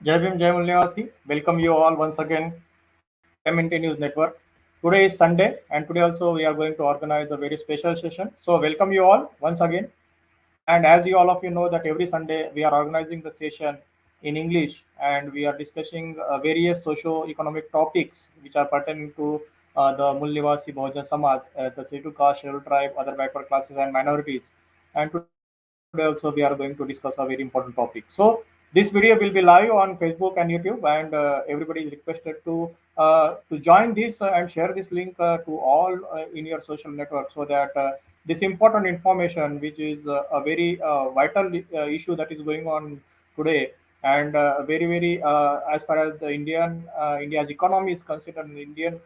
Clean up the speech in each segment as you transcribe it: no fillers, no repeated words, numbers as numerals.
Jai Bhim, Jai Mulnivasi. Welcome you all once again to MNT News Network. Today is Sunday, and today also we are going to organize a very special session. So welcome you all once again. And as you all of you know that every Sunday we are organizing the session in English, and we are discussing various socio-economic topics which are pertaining to the Mulnivasi Bahujan Samaj, the scheduled caste, scheduled tribe, other backward classes and minorities. And today also we are going to discuss a very important topic. So this video will be live on Facebook and YouTube, and everybody is requested to join this and share this link to all in your social network, so that this important information, which is a very vital issue that is going on today, and very as far as the India's economy is considered, Indian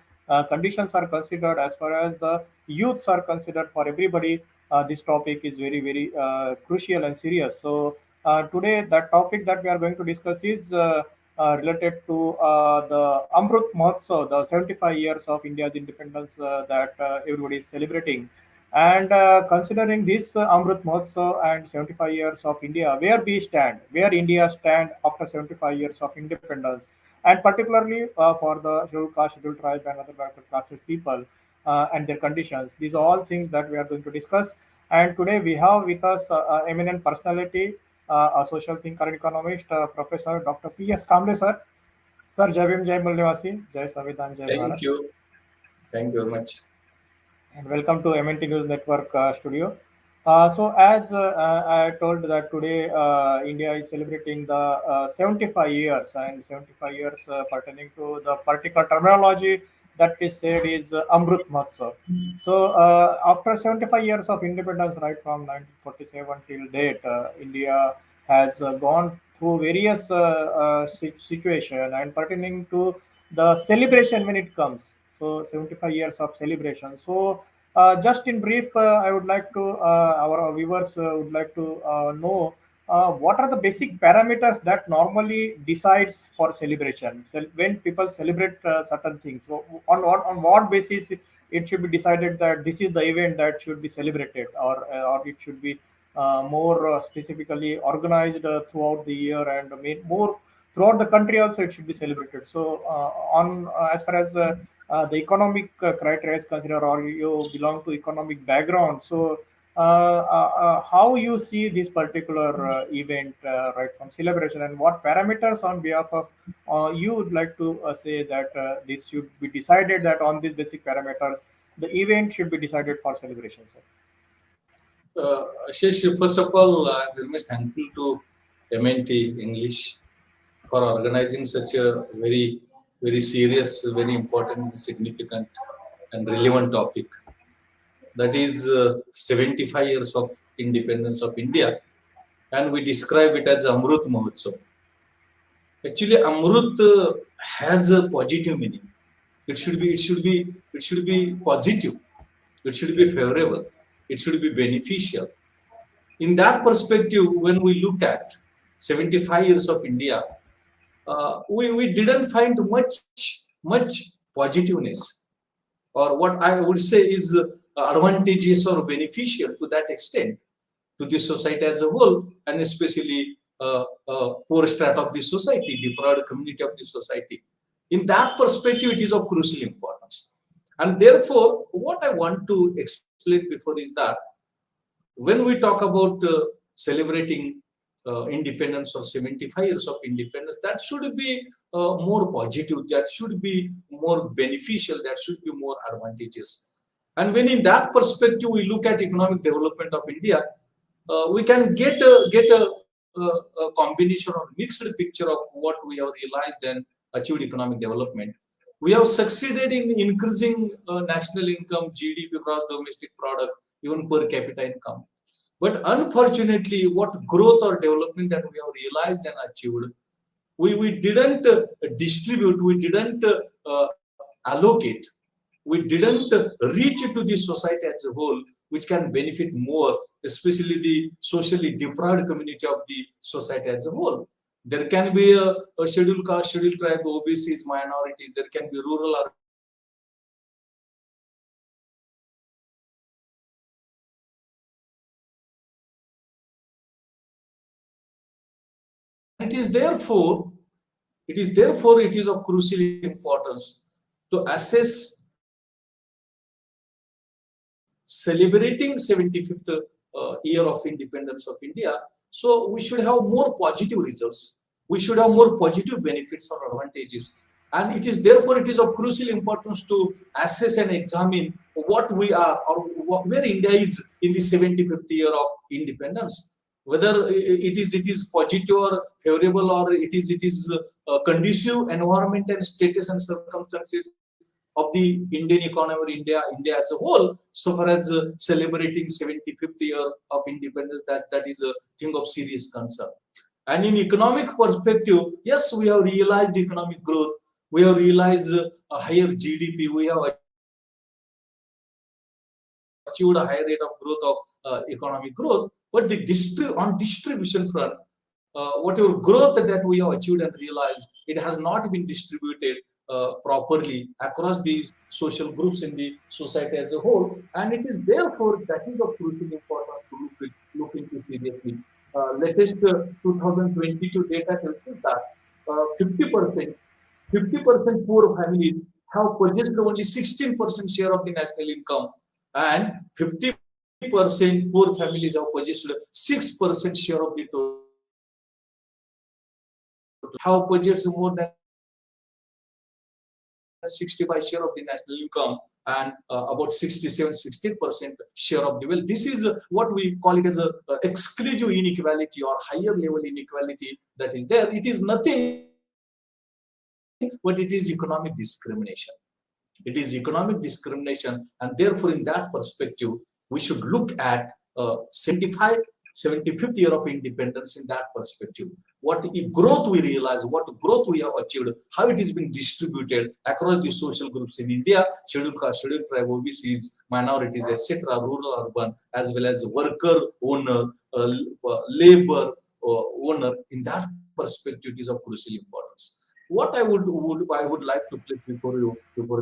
conditions are considered, as far as the youths are considered, for everybody, this topic is very crucial and serious. So today, the topic that we are going to discuss is related to the Amrut Mahotsav, the 75 years of India's independence that everybody is celebrating. And considering this Amrut Mahotsav and 75 years of India, where we stand, where India stand after 75 years of independence, and particularly for the scheduled caste, scheduled tribe, and other backward classes people and their conditions. These are all things that we are going to discuss. And today we have with us eminent personality, a social thinker and economist, Professor Dr. P.S. Kamble, sir. Sir, Jai Bhim, Jai Mulnivasi, Jai Samvidhan, Jai Bharat. Thank you. Thank you very much. And welcome to MNT News Network studio. So as I told that today India is celebrating the 75 years, and 75 years pertaining to the particular terminology that is said is Amrut Mahotsav. So after 75 years of independence, right from 1947 till date, India has gone through various situation and pertaining to the celebration when it comes. So 75 years of celebration. So just in brief, I would like to, our viewers would like to know what are the basic parameters that normally decides for celebration. So when people celebrate certain things, so on what basis it should be decided that this is the event that should be celebrated, or it should be more specifically organized throughout the year and made more throughout the country also it should be celebrated. So on as far as the economic criteria is considered, or you belong to economic background, so how you see this particular event right from celebration, and what parameters on behalf of you would like to say that this should be decided, that on these basic parameters the event should be decided for celebration, sir? Ashish, first of all, I'm very much thankful to MNT English for organizing such a very serious, very important, significant, and relevant topic. That is 75 years of independence of India, and we describe it as Amrut Mahotsav. Actually, Amrut has a positive meaning. It should be positive. It should be favorable. It should be beneficial. In that perspective, when we look at 75 years of India, we didn't find much positiveness, or what I would say is advantageous or beneficial to that extent to the society as a whole, and especially poor strata of the society, deprived community of the society. In that perspective, it is of crucial importance. And therefore, what I want to explain before is that when we talk about celebrating independence or 75 years of independence, that should be more positive, that should be more beneficial, that should be more advantageous. And when in that perspective we look at economic development of India, we can get a combination or mixed picture of what we have realized and achieved economic development. We have succeeded in increasing national income, GDP, gross domestic product, even per capita income. But unfortunately, what growth or development that we have realized and achieved, we didn't distribute, we didn't allocate, we didn't reach to the society as a whole, which can benefit more, especially the socially deprived community of the society as a whole. There can be a scheduled caste, scheduled tribe, OBCs, minorities, there can be rural or it is therefore It is therefore it is of crucial importance to assess celebrating 75th year of independence of India. So we should have more positive results. We should have more positive benefits or advantages. And it is therefore it is of crucial importance to assess and examine what we are or where India is in the 75th year of independence. Whether it is positive or favorable, or it is conducive environment and status and circumstances of the Indian economy or India as a whole, so far as celebrating 75th year of independence, that is a thing of serious concern. And in economic perspective, yes, we have realized economic growth, we have realized a higher GDP, we have achieved a higher rate of growth of economic growth, but the on distribution front, whatever growth that we have achieved and realized, it has not been distributed properly across the social groups in the society as a whole, and it is therefore that is of crucial importance to look into seriously. Latest 2022 data tells us that 50% poor families have possessed only 16% share of the national income, and 50% poor families have possessed 6% share of the total. Have possessed more than 65 share of the national income, and about 67-16% share of the wealth. This is what we call it as a exclusive inequality or higher level inequality that is there. It is nothing but it is economic discrimination. It is economic discrimination, and therefore in that perspective we should look at 75th year of independence in that perspective. What growth we realize, what growth we have achieved, how it is being distributed across the social groups in India, scheduled caste, scheduled tribe, OBCs, minorities, etc., rural, urban, as well as worker, owner, labor, owner. In that perspective, it is of crucial importance. What I would like to place before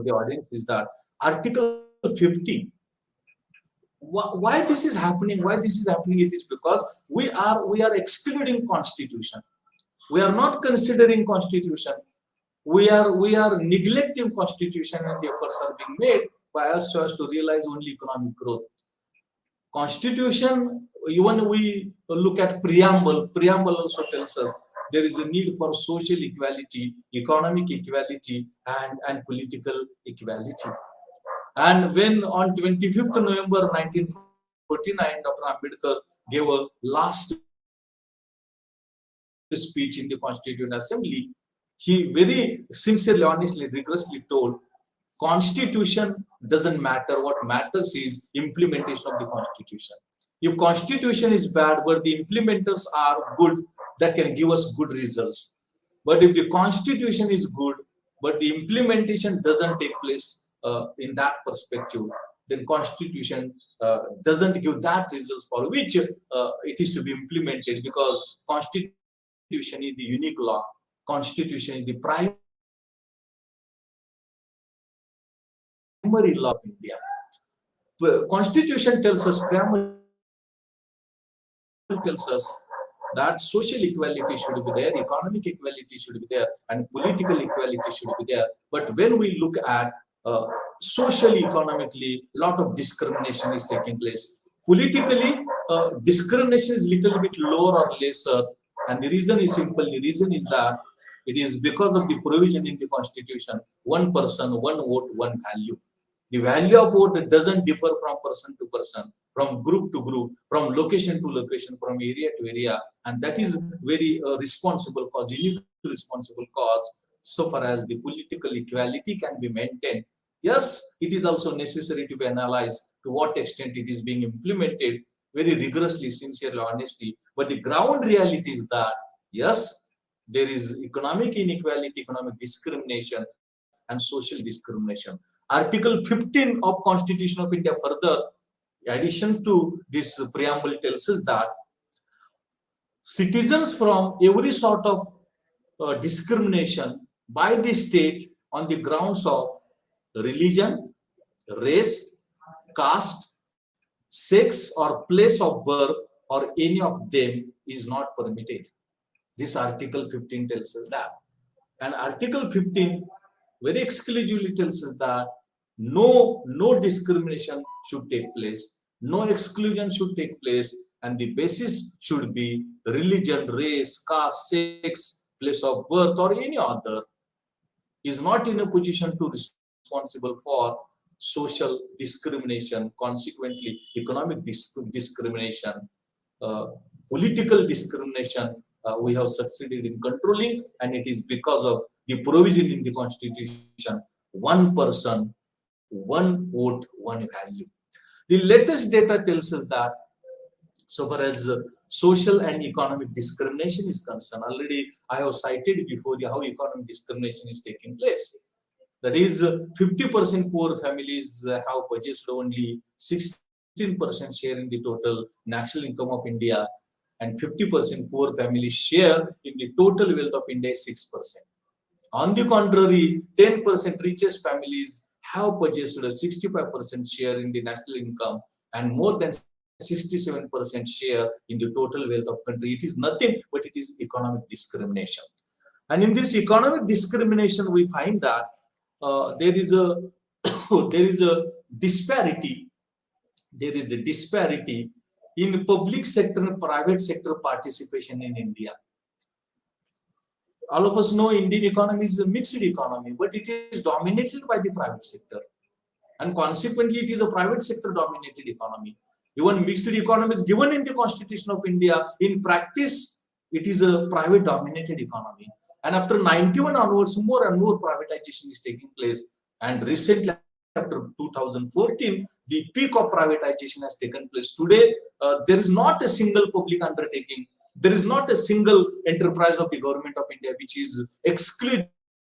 the audience is that Article 15. Why this is happening? Why this is happening? It is because we are excluding Constitution. We are not considering Constitution. We are neglecting Constitution, and the efforts are being made by us so as to realize only economic growth. Constitution, even we look at preamble also tells us there is a need for social equality, economic equality, and political equality. And when on 25th November 1949, Dr. Ambedkar gave a last speech in the Constituent Assembly, he very sincerely, honestly, rigorously told, Constitution doesn't matter. What matters is implementation of the Constitution. If Constitution is bad, but the implementers are good, that can give us good results. But if the Constitution is good, but the implementation doesn't take place in that perspective, then Constitution doesn't give that results for which it is to be implemented, because Constitution is the unique law. Constitution is the primary law of India. Constitution tells us, preamble tells us that social equality should be there, economic equality should be there, and political equality should be there. But when we look at socially, economically, a lot of discrimination is taking place. Politically, discrimination is little bit lower or lesser, and the reason is simple. The reason is that it is because of the provision in the Constitution: one person, one vote, one value. The value of vote doesn't differ from person to person, from group to group, from location to location, from area to area, and that is very responsible cause, unique responsible cause, so far as the political equality can be maintained. Yes, it is also necessary to be analyzed to what extent it is being implemented very rigorously, sincerely, honestly. But the ground reality is that, yes, there is economic inequality, economic discrimination, and social discrimination. Article 15 of Constitution of India further, in addition to this preamble, tells us that citizens from every sort of discrimination by the state on the grounds of religion, race, caste, sex, or place of birth, or any of them is not permitted. This Article 15 tells us that. And Article 15 very exclusively tells us that no discrimination should take place, no exclusion should take place, and the basis should be religion, race, caste, sex, place of birth, or any other, is not in a position to responsible for social discrimination, consequently economic discrimination, uh, political discrimination. We have succeeded in controlling, and it is because of the provision in the constitution, one person, one vote, one value. The latest data tells us that so far as social and economic discrimination is concerned, already I have cited before how economic discrimination is taking place. That is, 50% poor families have purchased only 16% share in the total national income of India, and 50% poor families share in the total wealth of India is 6%. On the contrary, 10% richest families have purchased a 65% share in the national income and more than 67% share in the total wealth of country. It is nothing but it is economic discrimination. And in this economic discrimination, we find that there is a there is a disparity. There is a disparity in public sector and private sector participation in India. All of us know Indian economy is a mixed economy, but it is dominated by the private sector. And consequently, it is a private sector dominated economy. Even mixed economy is given in the Constitution of India. In practice, it is a private dominated economy. And after 91 onwards, more and more privatization is taking place. And recently, after 2014, the peak of privatization has taken place. Today, there is not a single public undertaking. There is not a single enterprise of the government of India which is exclusively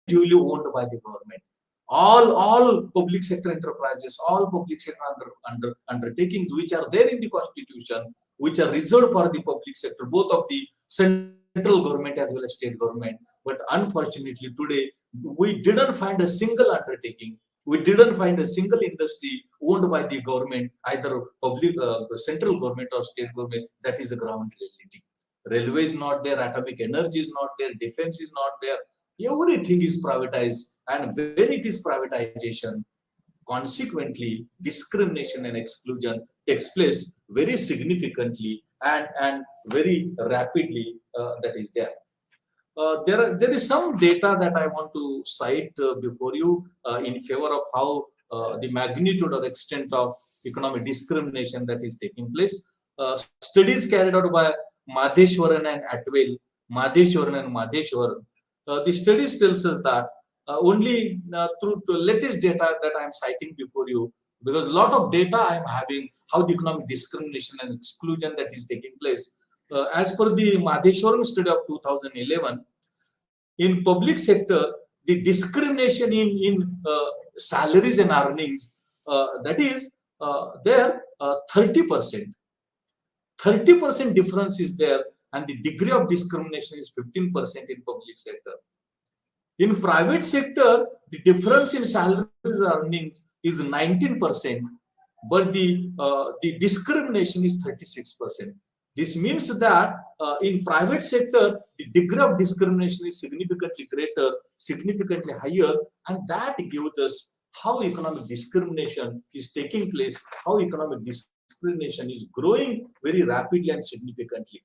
owned by the government. All public sector enterprises, all public sector undertakings which are there in the constitution, which are reserved for the public sector, both of the central government as well as state government. But unfortunately today, we didn't find a single undertaking, we didn't find a single industry owned by the government, either public, central government or state government. That is the ground reality. Railway is not there, atomic energy is not there, defense is not there. Everything is privatized, and when it is privatization, consequently discrimination and exclusion takes place very significantly and very rapidly. That is there. There is some data that I want to cite before you in favor of how the magnitude or extent of economic discrimination that is taking place. Studies carried out by Madheshwaran and Atwell, the studies tells us that only through the latest data that I am citing before you, because a lot of data I am having how the economic discrimination and exclusion that is taking place. As per the Madheshwaran study of 2011, in public sector, the discrimination in salaries and earnings, that is there 30%. 30% difference is there, and the degree of discrimination is 15% in public sector. In private sector, the difference in salaries and earnings is 19%, but the discrimination is 36%. This means that in private sector, the degree of discrimination is significantly greater, significantly higher, and that gives us how economic discrimination is taking place, how economic discrimination is growing very rapidly and significantly.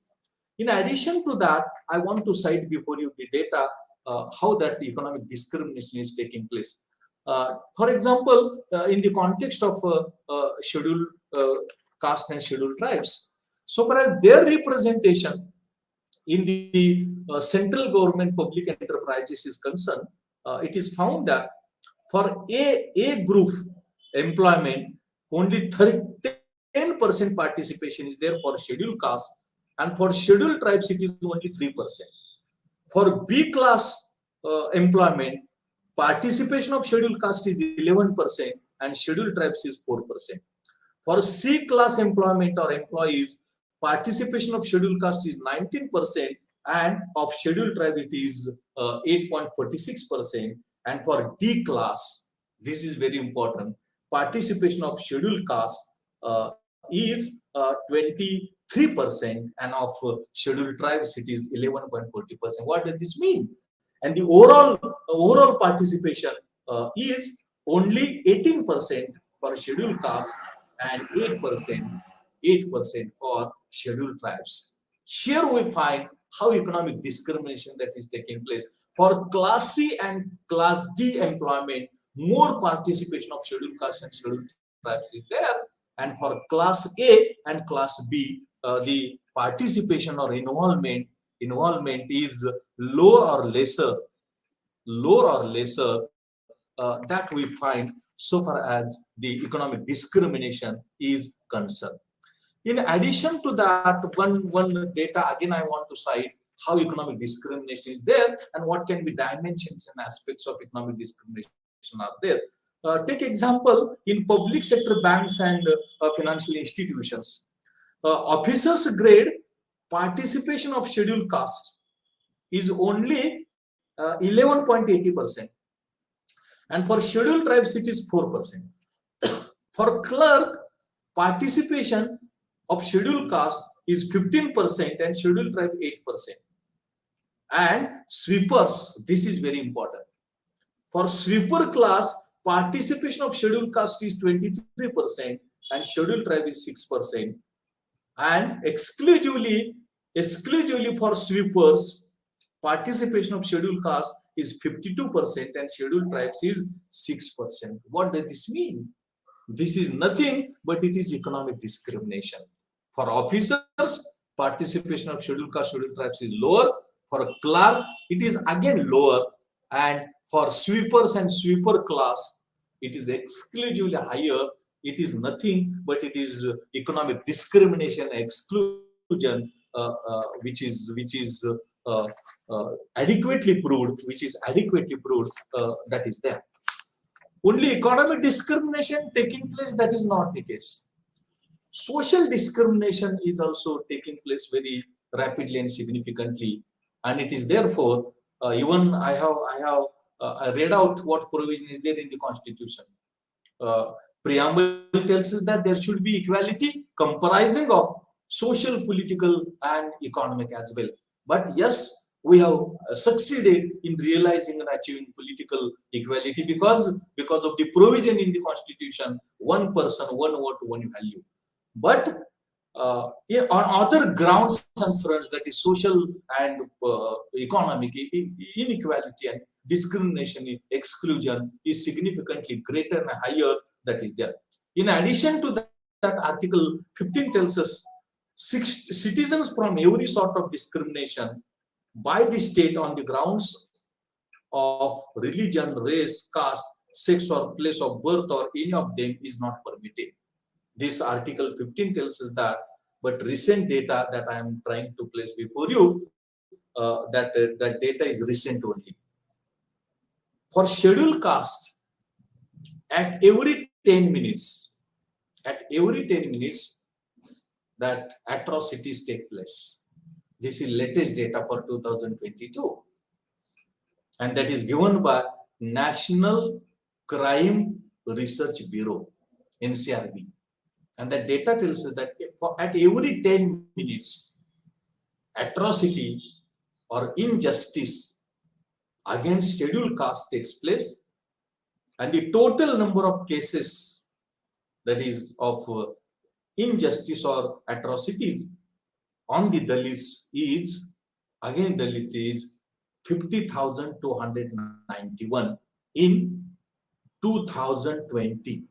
In addition to that, I want to cite before you the data how that the economic discrimination is taking place. For example, in the context of scheduled caste and scheduled tribes, so far as their representation in the central government public enterprises is concerned, it is found that for A group employment, only 10% participation is there for scheduled caste, and for scheduled tribes it is only 3%. For B class employment, participation of scheduled caste is 11% and scheduled tribes is 4%. For C class employment or employees, participation of scheduled caste is 19% and of scheduled tribe it is 8.46%. And for D class, this is very important, participation of scheduled caste is 23%, and of scheduled tribes it is 11.40%. What does this mean? and the overall participation is only 18% for scheduled caste and 8% for scheduled tribes. Here we find how economic discrimination that is taking place. For Class C and Class D employment, more participation of scheduled caste and scheduled tribes is there, and for Class A and Class B, the participation or involvement is lower or lesser that we find so far as the economic discrimination is concerned. In addition to that, one data again I want to cite how economic discrimination is there and what can be dimensions and aspects of economic discrimination are there. Take example in public sector banks and financial institutions. Officers grade participation of scheduled caste is only 11.80%, and for scheduled tribes it is 4%. For clerk, participation of scheduled caste is 15% and scheduled tribe 8%. And sweepers, this is very important. For sweeper class, participation of scheduled caste is 23% and scheduled tribe is 6%. And exclusively for sweepers, participation of scheduled caste is 52% and scheduled tribes is 6%. What does this mean? This is nothing but it is economic discrimination. For officers, participation of scheduled caste, scheduled tribes is lower. For a clerk, it is again lower. And for sweepers and sweeper class, it is exclusively higher. It is nothing but it is economic discrimination, exclusion, which is adequately proved, that is there. Only economic discrimination taking place, that is not the case. Social discrimination is also taking place very rapidly and significantly, and it is therefore even I have read out what provision is there in the Constitution. Preamble tells us that there should be equality comprising of social, political, and economic as well. But yes, we have succeeded in realizing and achieving political equality because of the provision in the Constitution: one person, one vote, one value. But on other grounds and fronts, that is social and economic inequality and discrimination, exclusion is significantly greater and higher, that is there. In addition to that, Article 15 tells us citizens from every sort of discrimination by the state on the grounds of religion, race, caste, sex, or place of birth, or any of them is not permitted. This Article 15 tells us that, but recent data that I am trying to place before you, that data is recent only. For scheduled caste, at every 10 minutes, that atrocities take place. This is latest data for 2022, and that is given by National Crime Research Bureau, NCRB. And that data tells us that at every 10 minutes, atrocity or injustice against scheduled caste takes place, and the total number of cases, that is of injustice or atrocities on the Dalits is, again Dalit is 50,291 in 2020.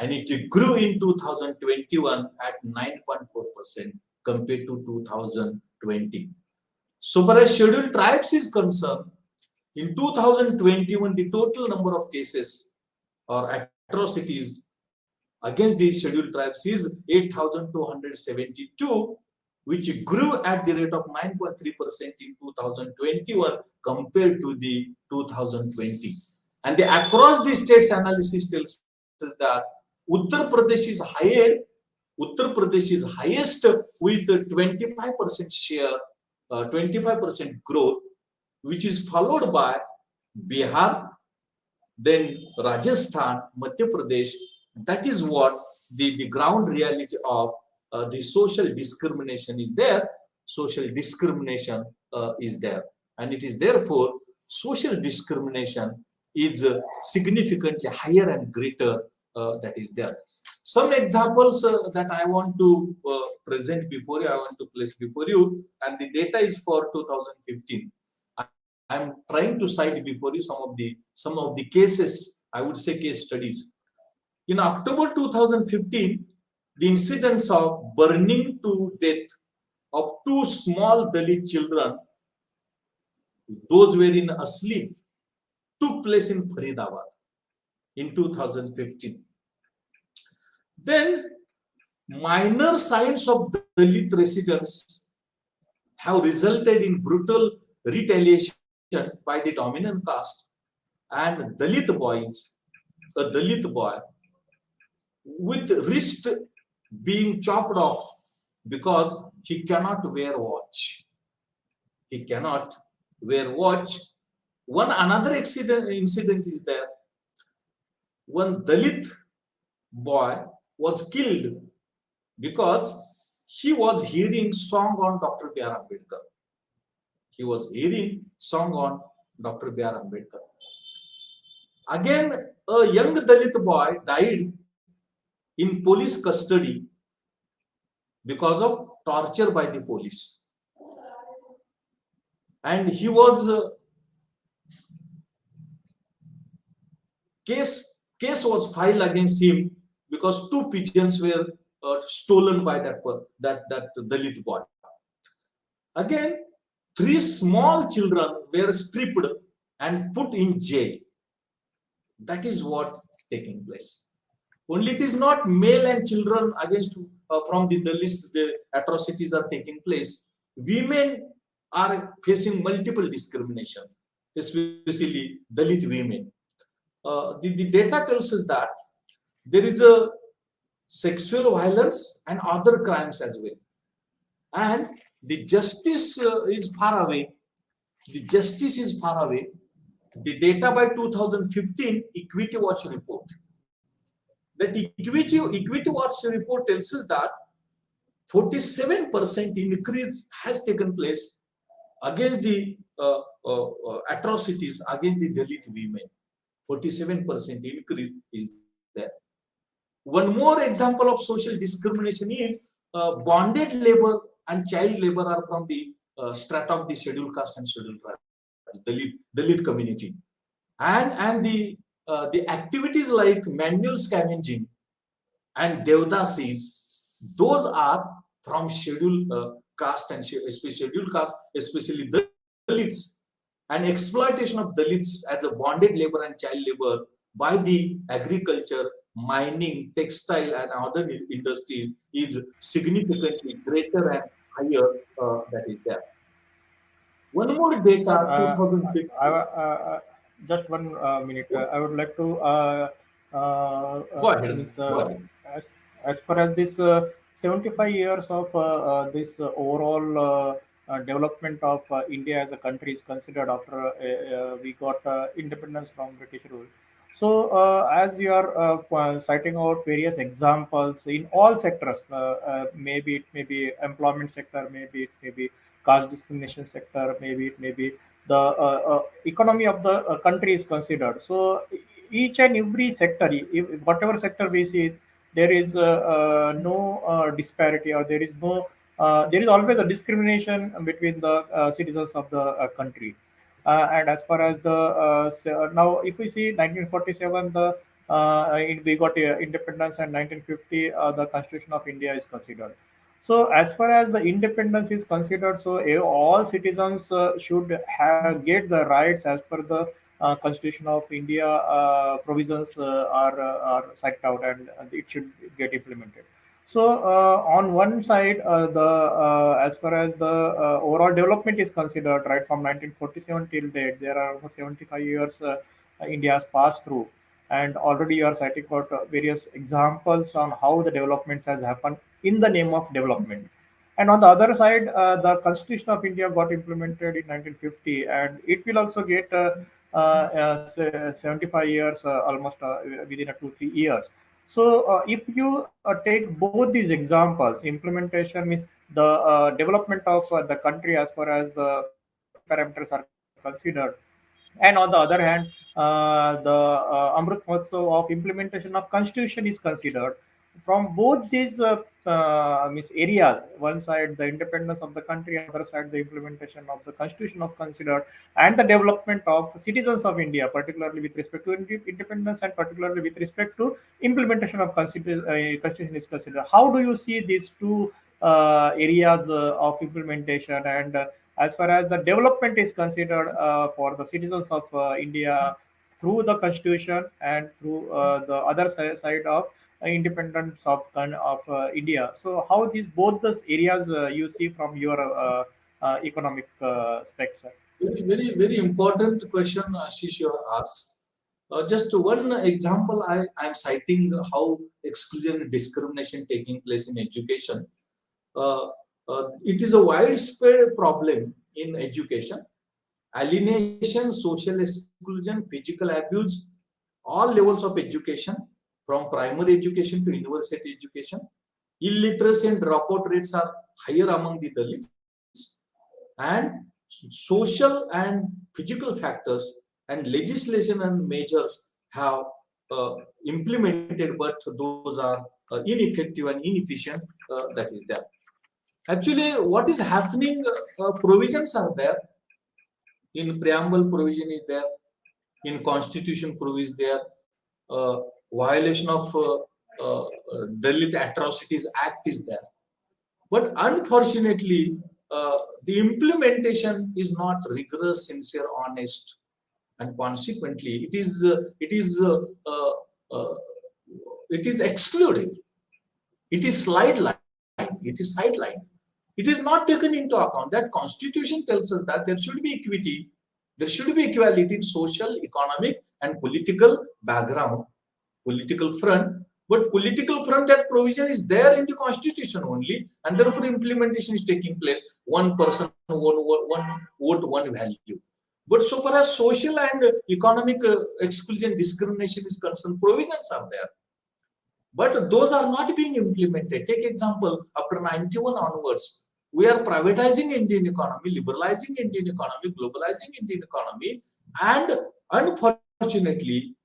And it grew in 2021 at 9.4% compared to 2020. So far as scheduled tribes is concerned, in 2021, the total number of cases or atrocities against the scheduled tribes is 8,272, which grew at the rate of 9.3% in 2021 compared to the 2020. And across the states analysis tells us that Uttar Pradesh is highest with 25% share, 25% growth, which is followed by Bihar, then Rajasthan, Madhya Pradesh. That is what the ground reality of the social discrimination is there. Social discrimination is there. and it is therefore social discrimination is significantly higher and greater that is there. Some examples that I want to present before you, I want to place before you, and the data is for 2015. I am trying to cite before you some of the cases, I would say case studies. In October 2015, the incidents of burning to death of two small Dalit children, those were in asleep, took place in Faridabad in 2015. Then minor signs of Dalit residents have resulted in brutal retaliation by the dominant caste, and a Dalit boy with wrist being chopped off because he cannot wear watch. He cannot wear watch. Another incident is there. One Dalit boy was killed because he was hearing song on Dr. B.R. Ambedkar. He was hearing song on Dr. B.R. Ambedkar. Again, a young Dalit boy died in police custody because of torture by the police. And he was case was filed against him because two pigeons were stolen by that Dalit boy. Again, three small children were stripped and put in jail. That is what taking place. Only it is not male and children against from the Dalits, the atrocities are taking place. Women are facing multiple discrimination, especially Dalit women. The data tells us that there is a sexual violence and other crimes as well. And the justice is far away. The justice is far away. The data by 2015 Equity Watch report. That Equity Watch report tells us that 47% increase has taken place against the atrocities against the Dalit women. 47% increase is there. One more example of social discrimination is bonded labor and child labor are from the strata of the scheduled caste and scheduled tribes, Dalit community, and the activities like manual scavenging and devdasis, those are from scheduled caste and scheduled caste, especially Dalits, and exploitation of Dalits as a bonded labor and child labor by the agriculture, mining, textile, and other industries is significantly greater and higher that is there. One more Sir, data, 2006. just 1 minute. I would like to Go ahead. means Go ahead. as far as this 75 years of this overall development of India as a country is considered after we got independence from British rule. So, as you are citing out various examples in all sectors, maybe it may be employment sector, maybe it may be caste discrimination sector, maybe it may be the economy of the country is considered. So, each and every sector, whatever sector we see, there is no disparity, or there is no there is always a discrimination between the citizens of the country. And as far as the now, if we see 1947, we got independence, and 1950 the Constitution of India is considered. So as far as the independence is considered, so all citizens should have get the rights as per the Constitution of India provisions are set out, and it should get implemented. So on one side, the as far as the overall development is considered, right from 1947 till date, there are almost 75 years India has passed through, and already you are citing out various examples on how the developments has happened in the name of development. And on the other side, the Constitution of India got implemented in 1950, and it will also get 75 years almost within 2 3 years. So, if you take both these examples, implementation means the development of the country as far as the parameters are considered. And on the other hand, the Amrut Mahotsav of implementation of constitution is considered. From both these means areas, one side the independence of the country, other side the implementation of the constitution of considered, and the development of citizens of India, particularly with respect to independence and particularly with respect to implementation of constitution is considered. How do you see these two areas of implementation, and as far as the development is considered for the citizens of India through the constitution and through the other side of independence of India? So how these both those areas you see from your economic specs, sir? Very important question, Ashish, you asked. Just one example, I'm citing how exclusion and discrimination taking place in education. It is a widespread problem in education. Alienation, social exclusion, physical abuse, all levels of education, from primary education to university education. Illiteracy and dropout rates are higher among the Dalits, and social and physical factors and legislation and measures have implemented, but those are ineffective and inefficient. That is there. Actually, what is happening? Provisions are there. In preamble, provision is there. In constitution, provision is there. Violation of Dalit Atrocities Act is there. But unfortunately, the implementation is not rigorous, sincere, honest, and consequently, it is excluded. It is sidelined. It is sidelined. It is not taken into account. That Constitution tells us that there should be equity, there should be equality in social, economic, and political background, political front. But political front, that provision is there in the Constitution only, and therefore implementation is taking place. One person, one vote, one value. But so far as social and economic exclusion, discrimination is concerned, provisions are there. But those are not being implemented. Take example, after 91 onwards, we are privatizing Indian economy, liberalizing Indian economy, globalizing Indian economy, and unfortunately,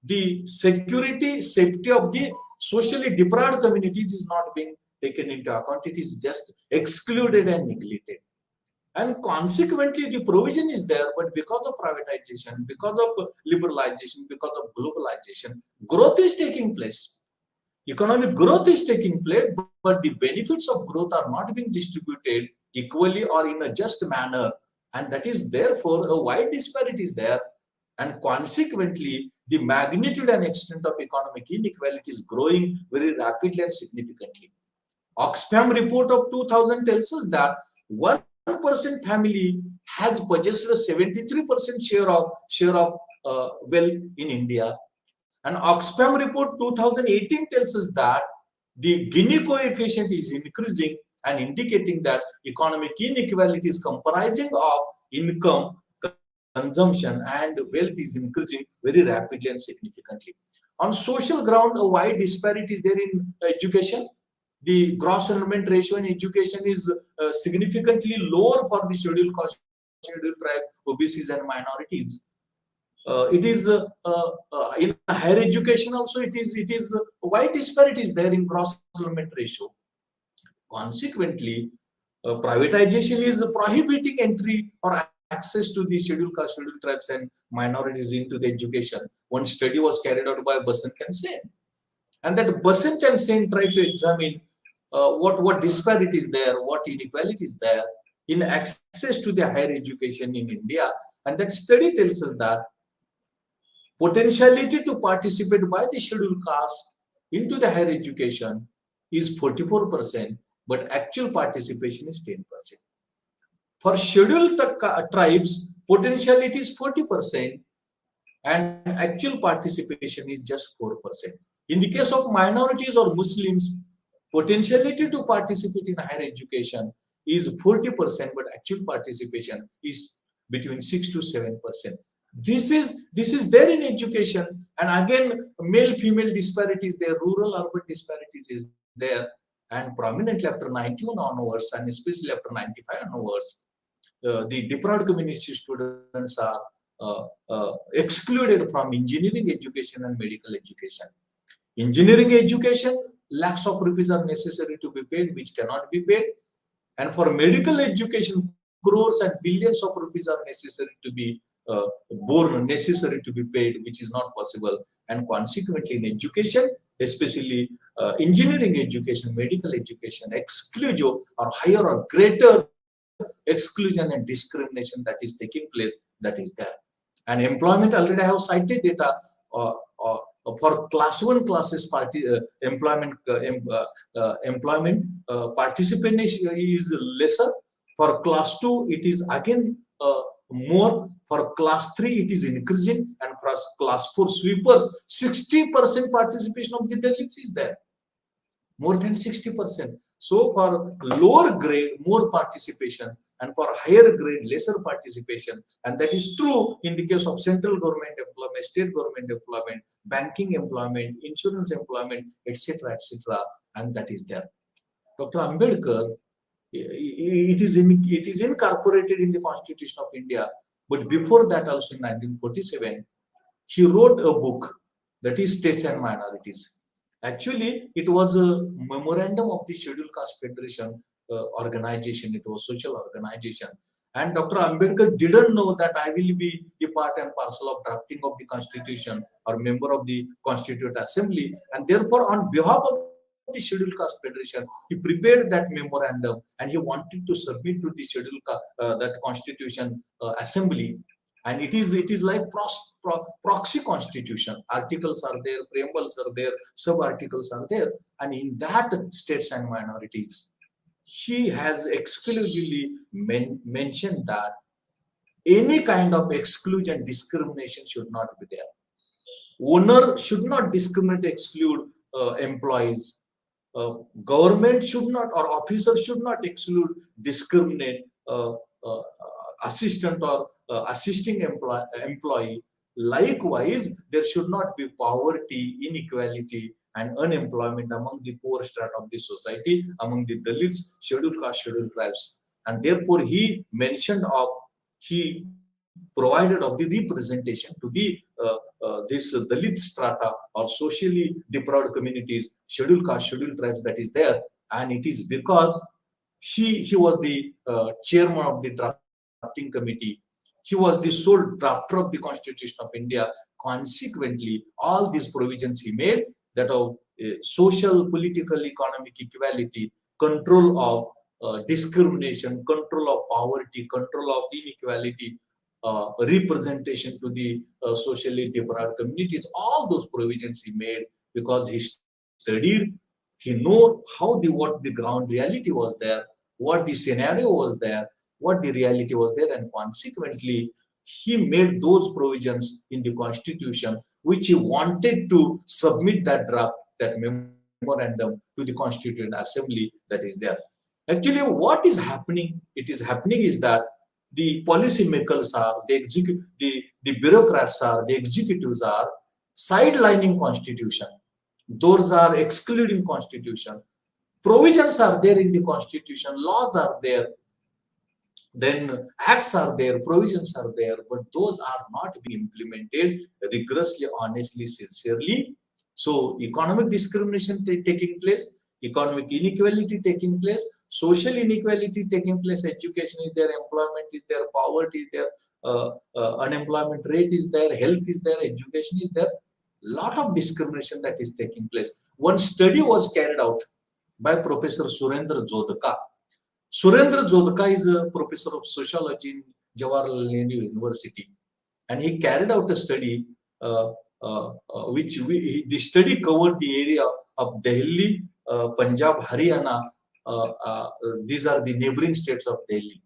the security, safety of the socially deprived communities is not being taken into account. It is just excluded and neglected. And consequently, the provision is there, but because of privatization, because of liberalization, because of globalization, growth is taking place. Economic growth is taking place, but the benefits of growth are not being distributed equally or in a just manner. And that is therefore a wide disparity is there. And consequently, the magnitude and extent of economic inequality is growing very rapidly and significantly. Oxfam report of 2000 tells us that 1% family has possessed a 73% share of wealth in India. And Oxfam report 2018 tells us that the Gini coefficient is increasing and indicating that economic inequality is comprising of income, consumption, and wealth is increasing very rapidly and significantly. On social ground, a wide disparity is there in education. The gross enrollment ratio in education is significantly lower for the scheduled caste, scheduled tribe, OBCs, and minorities. It is in higher education also. It is wide disparities there in gross enrollment ratio. Consequently, privatization is prohibiting entry or access to the scheduled caste, scheduled tribes, and minorities into the education. One study was carried out by Basant and Sen, and that Basant and Sen tried to examine what disparity is there, what inequality is there in access to the higher education in India. And that study tells us that potentiality to participate by the scheduled caste into the higher education is 44%, but actual participation is 10%. For scheduled tribes, potentiality is 40%, and actual participation is just 4%. In the case of minorities or Muslims, potentiality to participate in higher education is 40%, but actual participation is between 6 to 7%. This is there in education, and again, male-female disparities there, rural-urban disparities is there, and prominently after 91 onwards, and especially after 95 onwards. the deprived community students are excluded from engineering education and medical education. Engineering education, lakhs of rupees are necessary to be paid, which cannot be paid. And for medical education, crores and billions of rupees are necessary to be necessary to be paid, which is not possible. And consequently, in education, especially engineering education, medical education, exclusion or higher or greater exclusion and discrimination that is taking place, that is there. And employment, already I have cited data for class 1 classes employment participation is lesser. For class 2 it is again more. For class 3 it is increasing, and for class 4 sweepers 60% participation of the Dalits is there, more than 60%. So for lower grade more participation, and for higher grade lesser participation. And that is true in the case of central government employment, state government employment, banking employment, insurance employment, etc., etc. And that is there. Dr. Ambedkar, it is incorporated in the Constitution of India, but before that also in 1947 he wrote a book, that is States and Minorities. Actually, it was a memorandum of the Scheduled Caste Federation organization. It was social organization, and Dr. Ambedkar didn't know that I will be the part and parcel of drafting of the Constitution or member of the Constituent Assembly, and therefore on behalf of the Scheduled Caste Federation, he prepared that memorandum and he wanted to submit to the Scheduled that Constitution Assembly. And it is like proxy constitution. Articles are there, preambles are there, sub-articles are there, and in that states and minorities, he has exclusively mentioned that any kind of exclusion, discrimination should not be there. Owner should not discriminate, exclude employees. Government should not, or officers should not exclude, discriminate assistant or assisting employee. Likewise, there should not be poverty, inequality, and unemployment among the poor strata of the society, among the Dalits, scheduled caste, scheduled tribes. And therefore, he provided of the representation to the this Dalit strata or socially deprived communities, scheduled caste, scheduled tribes that is there. And it is because he was the chairman of the drafting committee. He was the sole drafter of the Constitution of India. Consequently, all these provisions he made, that of social, political, economic equality, control of discrimination, control of poverty, control of inequality, representation to the socially deprived communities, all those provisions he made because he studied, he know what the ground reality was there, what the scenario was there, what the reality was there, and consequently he made those provisions in the Constitution which he wanted to submit that draft, that memorandum to the Constituent Assembly that is there. Actually, what is happening? It is happening is that the policy makers are, the bureaucrats are, the executives are sidelining Constitution. Those are excluding Constitution. Provisions are there in the Constitution, laws are there, then acts are there, provisions are there, but those are not being implemented rigorously, honestly, sincerely. So economic discrimination taking place, economic inequality taking place, social inequality taking place, education is there, employment is there, poverty is there, unemployment rate is there, health is there, education is there. Lot of discrimination that is taking place. One study was carried out by Professor Surendra Jodhka. Surendra Jodhka is a professor of sociology in Jawaharlal Nehru University, and he carried out a study the study covered the area of Delhi, Punjab, Haryana. These are the neighboring states of Delhi,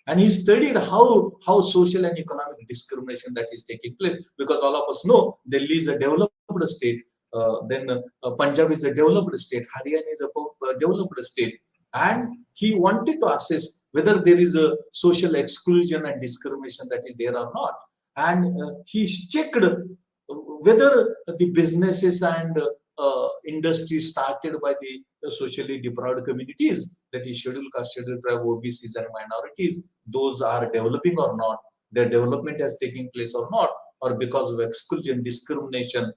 and he studied how social and economic discrimination that is taking place, because all of us know Delhi is a developed state, then Punjab is a developed state, Haryana is a developed state, and he wanted to assess whether there is a social exclusion and discrimination that is there or not. And he checked whether the businesses and industries started by the socially deprived communities, that is scheduled caste, scheduled tribe, OBCs and minorities, those are developing or not, their development has taken place or not, or because of exclusion, discrimination,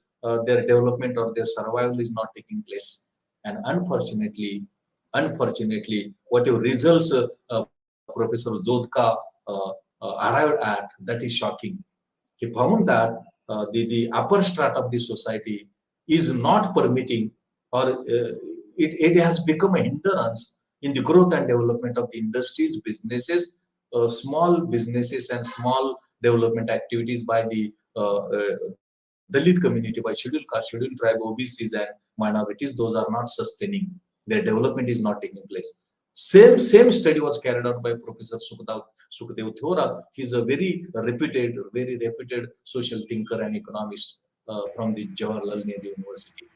their development or their survival is not taking place. And unfortunately, whatever results Professor Zodka arrived at, that is shocking. He found that the upper strata of the society is not permitting, or it has become a hindrance in the growth and development of the industries, businesses, small businesses and small development activities by the Dalit community, by scheduled caste, scheduled tribe, OBCs and minorities. Those are not sustaining. Their development is not taking place. Same study was carried out by Professor Sukhdev Thora. He's a very reputed social thinker and economist from the Jawaharlal Nehru University.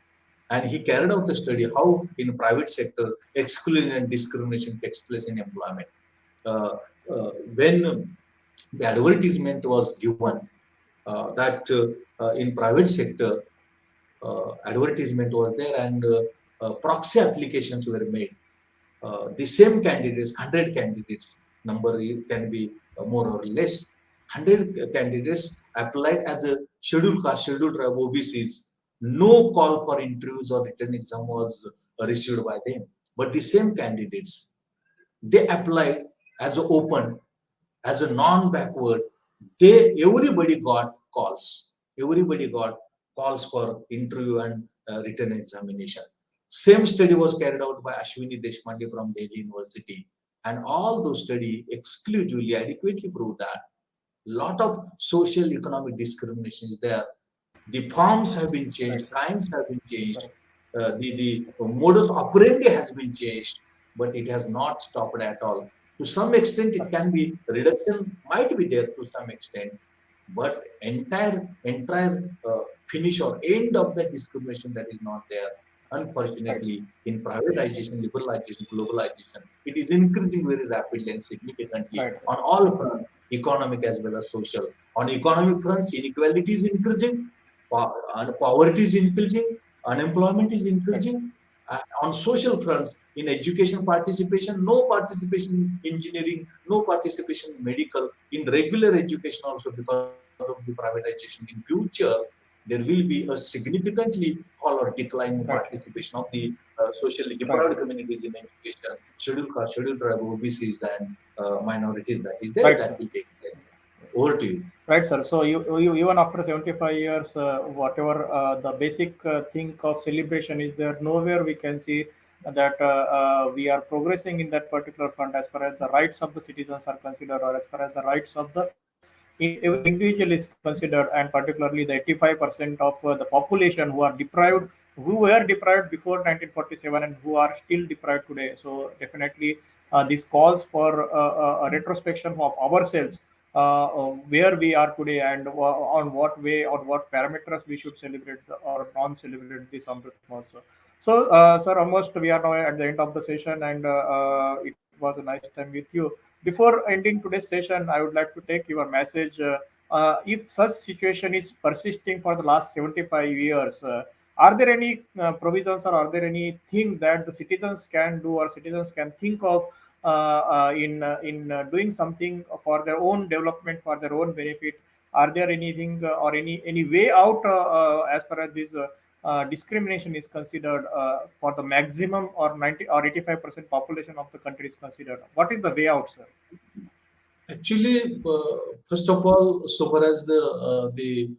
And he carried out the study how in private sector exclusion and discrimination takes place in employment. When the advertisement was given that in private sector advertisement was there, and proxy applications were made. The same candidates, 100 candidates, number can be more or less, 100 candidates applied as a scheduled caste, scheduled tribe, OBCs. No call for interviews or written exam was received by them. But the same candidates, they applied as a open, as a non-backward. Everybody got calls. Everybody got calls for interview and written examination. Same study was carried out by Ashwini Deshpande from Delhi University, and all those studies exclusively adequately proved that lot of social economic discrimination is there. The forms have been changed, times have been changed, the modus operandi has been changed, but it has not stopped at all. To some extent, it can be reduction might be there to some extent, but entire finish or end of the discrimination, that is not there. Unfortunately, in privatization, liberalization, globalization, it is increasing very rapidly and significantly on all fronts, economic as well as social. On economic fronts, inequality is increasing, poverty is increasing, unemployment is increasing. On social fronts, in education participation, no participation in engineering, no participation in medical, in regular education also, because of the privatization. In future, there will be a significantly fall or decline in participation of the socially deprived communities in education, scheduled caste, scheduled tribe, OBCs and minorities. That is there, that will take place. Over to you. Right, sir. So you even after 75 years, whatever the basic thing of celebration is there, nowhere we can see that we are progressing in that particular front as far as the rights of the citizens are considered, or as far as the rights of the every individual is considered, and particularly the 85% of the population who are deprived, who were deprived before 1947 and who are still deprived today. So definitely this calls for a retrospection of ourselves, where we are today, and on what way, on what parameters we should celebrate or non-celebrate this Amrit Mahotsav. So, sir, almost we are now at the end of the session, and it was a nice time with you. Before ending today's session, I would like to take your message. If such situation is persisting for the last 75 years, are there any provisions, or are there anything that the citizens can do or citizens can think of in doing something for their own development, for their own benefit? Are there anything or any way out as far as this discrimination is considered for the maximum or 90 or 85% population of the country is considered? What is the way out, sir? Actually, first of all, so far as the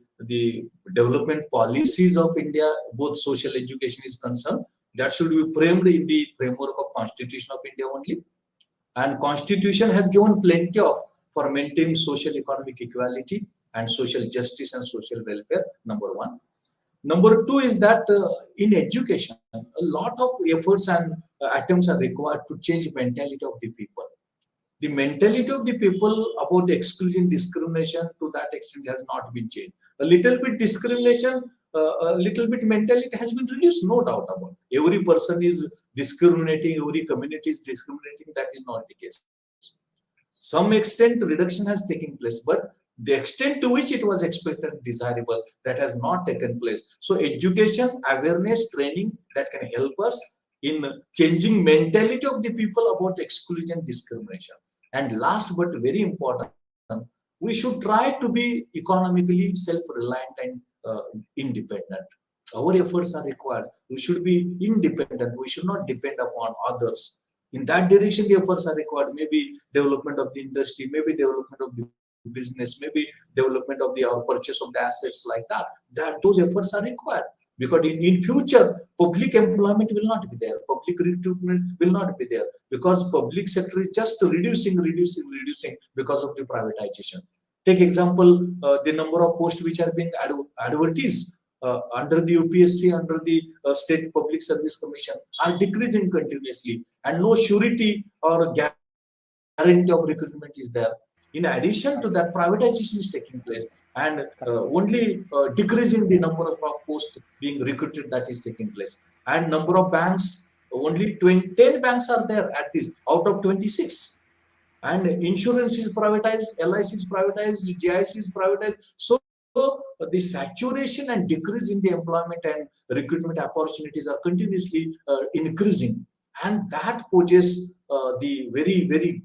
development policies of India, both social education is concerned, that should be framed in the framework of Constitution of India only. And Constitution has given plenty of for maintaining social economic equality and social justice and social welfare, number one. Number two is that in education, a lot of efforts and attempts are required to change mentality of the people. The mentality of the people about exclusion, discrimination, to that extent has not been changed. A little bit discrimination, a little bit mentality has been reduced, no doubt about it. Every person is discriminating, every community is discriminating, that is not the case. Some extent reduction has taken place, but the extent to which it was expected and desirable, that has not taken place. So education, awareness, training that can help us in changing mentality of the people about exclusion, discrimination. And last but very important, we should try to be economically self-reliant and independent. Our efforts are required. We should be independent. We should not depend upon others. In that direction, the efforts are required. Maybe development of the industry, maybe development of the business, maybe development of the or purchase of the assets like that. That those efforts are required. Because in future, public employment will not be there. Public recruitment will not be there. Because public sector is just reducing because of the privatization. Take example, the number of posts which are being advertised under the UPSC, under the State Public Service Commission are decreasing continuously, and no surety or guarantee of recruitment is there. In addition to that, privatization is taking place, and only decreasing the number of posts being recruited that is taking place. And number of banks, only 10 banks are there at this out of 26. And insurance is privatized, LIC is privatized, GIC is privatized. So the saturation and decrease in the employment and recruitment opportunities are continuously increasing, and that poses the very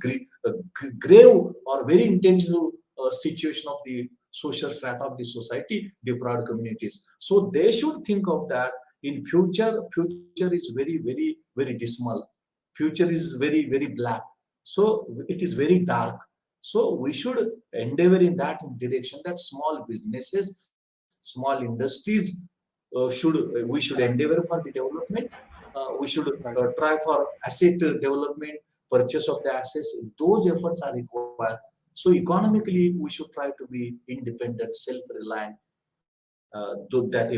grave or very intensive situation of the social strata of the society, deprived communities. So they should think of that in future. Future is very dismal. Future is very black. So it is very dark. So we should endeavor in that direction, that small businesses, small industries we should endeavor for the development. We should try for asset development, purchase of the assets. Those efforts are required. So economically, we should try to be independent, self-reliant. That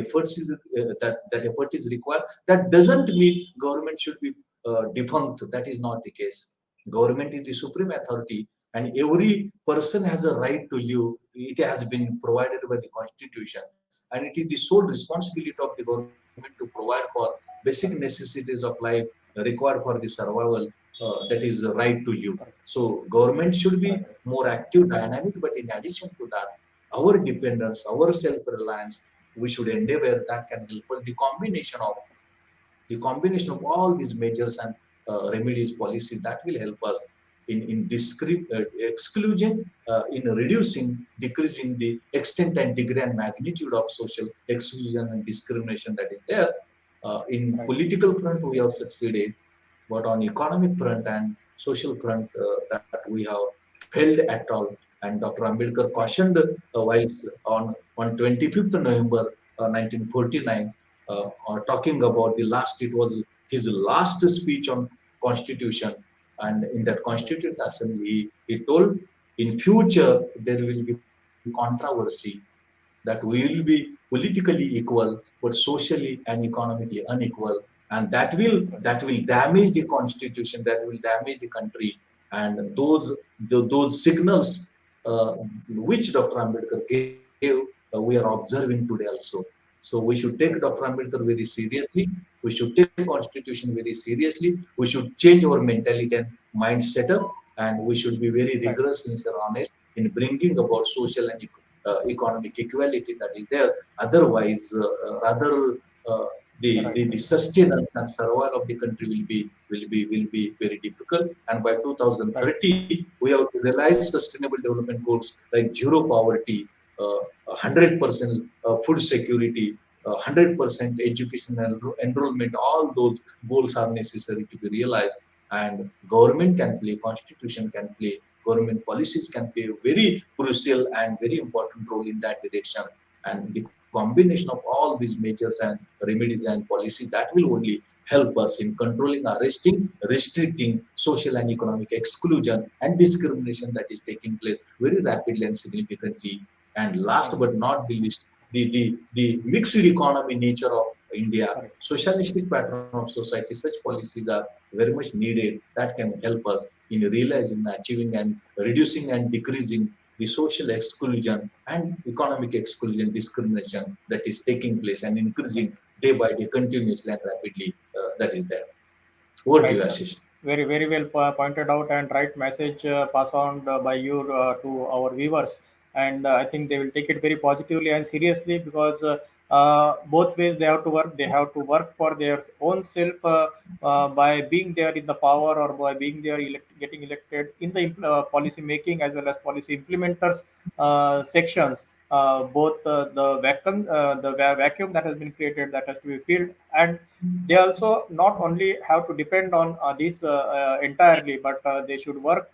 effort is required. That doesn't mean government should be defunct. That is not the case. Government is the supreme authority, and every person has a right to live. It has been provided by the Constitution, and it is the sole responsibility of the government to provide for basic necessities of life required for the survival. That is the right to live. So government should be more active, dynamic, but in addition to that, our dependence, our self-reliance, we should endeavor that can help us. The combination of all these measures and remedies, policies that will help us in exclusion, in decreasing the extent and degree and magnitude of social exclusion and discrimination that is there. In political front, we have succeeded, but on economic front and social front, that we have failed at all. And Dr. Ambedkar cautioned while on 25th November 1949, talking about it was his last speech on Constitution. And in that Constituent Assembly, he told, in future, there will be controversy, that we will be politically equal, but socially and economically unequal. And that will damage the Constitution, that will damage the country. And those signals which Dr. Ambedkar gave, we are observing today also. So we should take Dr. Ambedkar very seriously. We should take the Constitution very seriously. We should change our mentality and mind setup, and we should be very rigorous, sincere, honest in bringing about social and economic equality that is there. Otherwise, the sustenance and survival of the country will be very difficult. And by 2030, we have to realize sustainable development goals like zero poverty, 100% food security, 100% education and enrollment. All those goals are necessary to be realized, and government can play, Constitution can play, government policies can play a very crucial and very important role in that direction. And the combination of all these measures and remedies and policies, that will only help us in controlling, arresting, restricting social and economic exclusion and discrimination that is taking place very rapidly and significantly. And last but not the least, the mixed economy nature of India, socialistic pattern of society, such policies are very much needed that can help us in realizing, achieving, and reducing and decreasing the social exclusion and economic exclusion, discrimination that is taking place and increasing day by day, continuously and rapidly. That is there. Over to you, Ashish. Very well pointed out, and right message passed on by you to our viewers. and I think they will take it very positively and seriously, because both ways they have to work. They have to work for their own self, by being there in the power, or by being there getting elected in the policy making as well as policy implementers sections. Both the vacuum that has been created, that has to be filled, and they also not only have to depend on this entirely, but they should work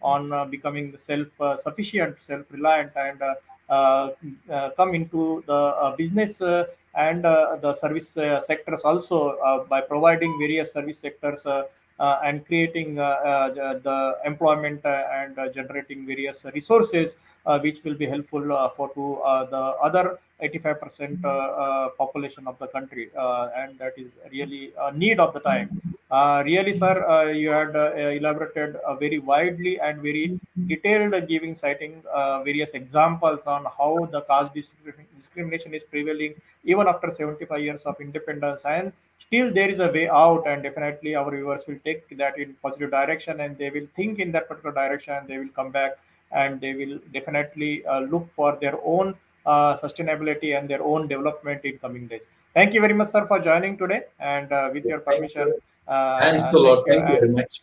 on becoming self-sufficient, self-reliant, and uh, come into the business and the service sectors also, by providing various service sectors and creating the employment and generating various resources which will be helpful for to the other 85% population of the country, and that is really a need of the time. Really, sir, you had elaborated very widely and very detailed, giving citing various examples on how the caste discrimination is prevailing even after 75 years of independence, and still there is a way out. And definitely our viewers will take that in positive direction, and they will think in that particular direction, and they will come back, and they will definitely look for their own sustainability and their own development in coming days. Thank you very much, sir, for joining today, and with your Thank permission, you. Thanks a thank lot. you. Thank you And very much.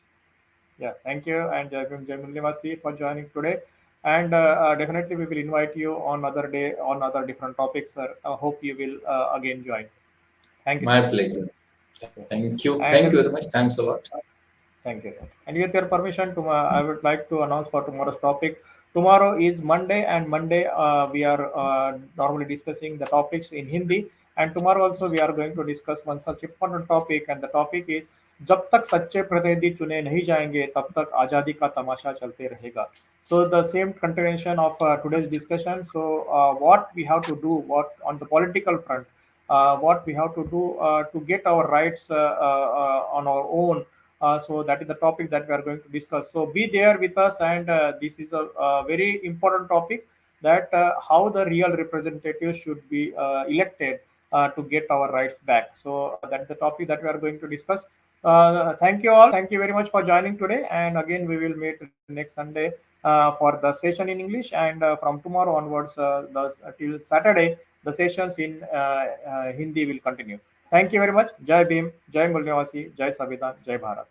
yeah, thank you, and Jai Mullivasi for joining today. And definitely we will invite you on other day on other different topics, sir. I hope you will again join. Thank you, My sir. pleasure. Thank you. Thank And you very much. Thanks a lot. thank you. And with your permission, I would like to announce for tomorrow's topic. Tomorrow is Monday, and Monday we are normally discussing the topics in Hindi. And tomorrow also we are going to discuss one such important topic, and the topic is जब तक सच्चे प्रतिनिधि चुने नहीं जाएंगे तब तक आजादी का तमाशा चलते रहेगा. So the same continuation of today's discussion. So what we have to do, what on the political front, what we have to do to get our rights on our own. So that is the topic that we are going to discuss. So be there with us, and this is a very important topic, that how the real representatives should be elected to get our rights back. So that is the topic that we are going to discuss. Thank you all. Thank you very much for joining today. And again, we will meet next Sunday for the session in English. And from tomorrow onwards, till Saturday, the sessions in Hindi will continue. Thank you very much. Jai Bhim, Jai Mulnivasi, Jai Savidan, Jai Bharat.